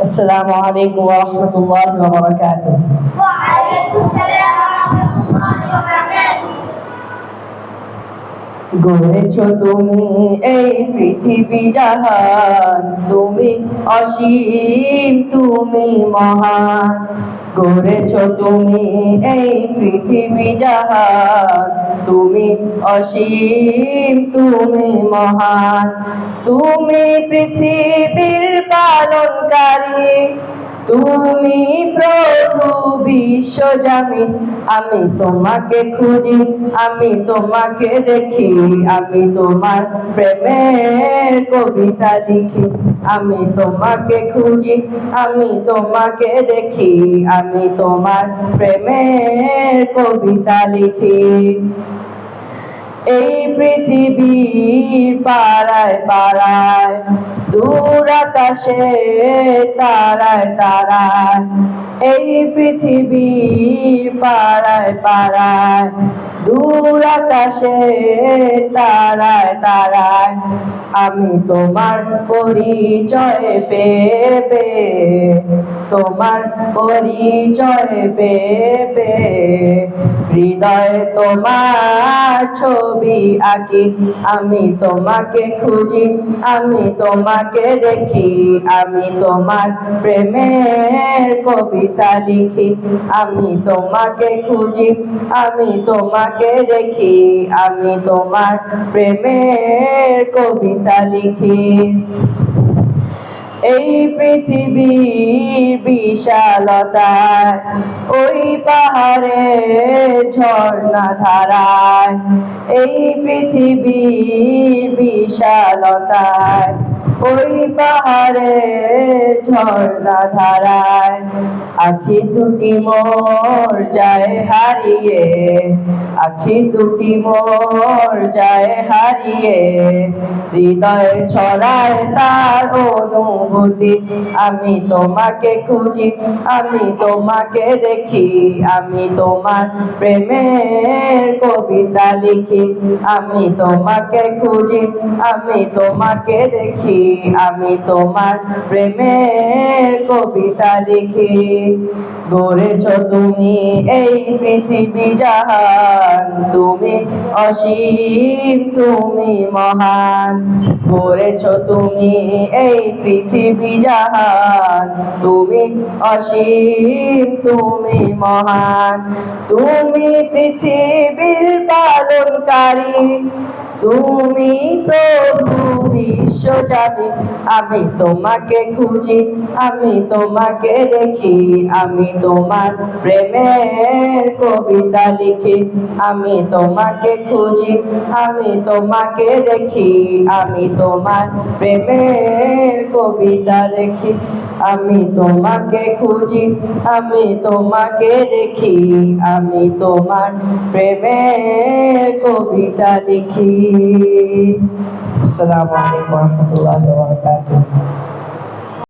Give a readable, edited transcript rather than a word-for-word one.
আসসালামু আলাইকুম ওয়া রাহমাতুল্লাহি ওয়া বারাকাতুহু। ওয়া আলাইকুস সালাম ওয়া রাহমাতুল্লাহি ওয়া বারাকাতুহু। গড়েছ তুমি এই পৃথিবী জাহান, তুমি অসীম, তুমি মহান। গড়েছ তুমি এই পৃথিবী জাহান, তুমি অসীম, তুমি মহান। তুমি পৃথিবীর পালনকারী, তুমি প্রভু বিশ্বজামি। আমি তোমাকে খুঁজি, আমি তোমাকে দেখি, আমি তোমার প্রেমের কবিতা লিখি। আমি তোমাকে খুঁজি, আমি তোমাকে দেখি, আমি তোমার প্রেমের কবিতা লিখি। এই পৃথিবীর পাড়ায় পাড়ায়, দূর আকাশে তারায় তারায়, এই পৃথিবীর পাড়ায় পাড়ায়, দূর আকাশে তারায় তারায়, আমি তোমার পরিচয় পেয়ে পেয়ে, তোমার পরিচয় পেয়ে পেয়ে, হৃদয়ে তোমার ছবি আঁকি। আমি তোমাকে খুঁজি, আমি তোমাকে দেখি, আমি তোমার প্রেমের কবিতা লিখি। আমি তোমাকে খুঁজি, আমি তোমাকে দেখি, আমি তোমার প্রেমের কবিতা লিখি। এই পৃথিবীর বিশালতায়, ওই পাহাড়ে ঝর্ণা ধারায়, এই পৃথিবীর বিশালতায়, ওই পাহাড়ে ঝর্ণা ধারায়, আখি দুটি মোর যায় হারিয়ে, আখি দুটি মোর যায় হারিয়ে, হৃদয় ছড়ায় তার অনুভূতি। আমি তোমাকে খুঁজি, আমি তোমাকে দেখি, আমি তোমার প্রেমের কবিতা লিখি। আমি তোমাকে খুঁজি, আমি তোমাকে দেখি, আমি তোমার প্রেমের কবিতা লিখি। গড়েছ তুমি এই পৃথিবী জাহান, তুমি অসীম, তুমি মহান। গড়েছ তুমি এই পৃথিবী জাহান, তুমি অসীম, তুমি মহান। তুমি পৃথিবীর পালনকারী, তুমি প্রভু বিশ্বজামি। আমি তোমাকে খুঁজি, আমি তোমাকে দেখি, আমি তোমার প্রেমের কবিতা লিখি। আমি তোমাকে খুঁজি, আমি তোমাকে দেখি, আমি তোমার প্রেমের কবিতা লিখি। আমি তোমাকে খুঁজি, আমি তোমাকে দেখি, আমি তোমার প্রেমের কবিতা লিখি। আসসালামু আলাইকুম ওয়া রাহমাতুল্লাহি ওয়া বারাকাতুহু।